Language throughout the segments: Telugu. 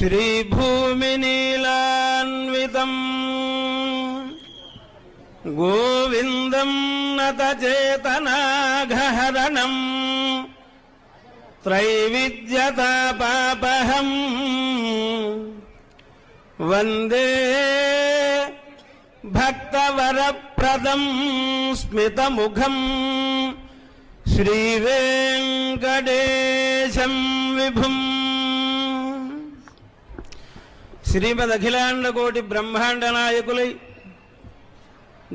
శ్రీభూమినీలాన్వితం గోవిందం నతచేతనాఘహరణం త్రైవిద్యతాపాపహం వందే భక్తవరప్రదం స్మితముఖం శ్రీవేంకటేశం విభుం. శ్రీమద్ అఖిలాండ కోటి బ్రహ్మాండ నాయకులై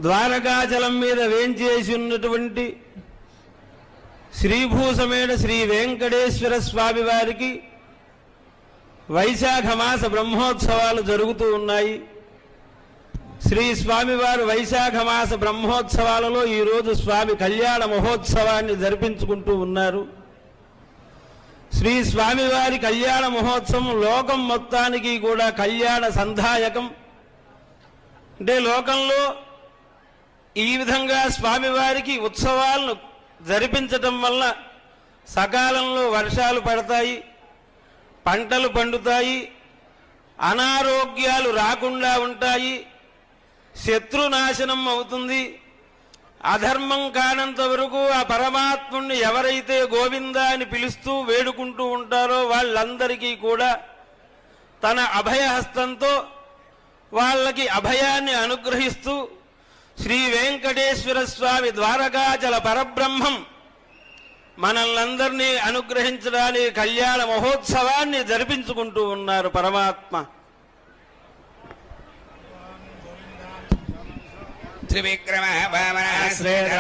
ద్వారకాచలం మీద వేంచేసి ఉన్నటువంటి శ్రీభూసమేడ శ్రీ వెంకటేశ్వర స్వామి వారికి వైశాఖ మాస బ్రహ్మోత్సవాలు జరుగుతూ ఉన్నాయి. శ్రీ స్వామివారు వైశాఖ మాస బ్రహ్మోత్సవాలలో ఈరోజు స్వామి కళ్యాణ మహోత్సవాన్ని జరిపించుకుంటూ ఉన్నారు. శ్రీ స్వామివారి కళ్యాణ మహోత్సవం లోకం మొత్తానికి కూడా కళ్యాణ సంధాయకం. అంటే లోకంలో ఈ విధంగా స్వామివారికి ఉత్సవాలను జరిపించటం వల్ల సకాలంలో వర్షాలు పడతాయి, పంటలు పండుతాయి, అనారోగ్యాలు రాకుండా ఉంటాయి, శత్రునాశనం అవుతుంది. అధర్మం కానంత వరకు ఆ పరమాత్ముణ్ణి ఎవరైతే గోవిందా అని పిలుస్తూ వేడుకుంటూ ఉంటారో వాళ్ళందరికీ కూడా తన అభయహస్తంతో వాళ్ళకి అభయాన్ని అనుగ్రహిస్తూ శ్రీ వెంకటేశ్వర స్వామి ద్వారకాచల పరబ్రహ్మం మనల్నందరినీ అనుగ్రహించడానికి కళ్యాణ మహోత్సవాన్ని జరిపించుకుంటూ ఉన్నారు పరమాత్మ. త్రివిక్రమ వామన శ్రీధర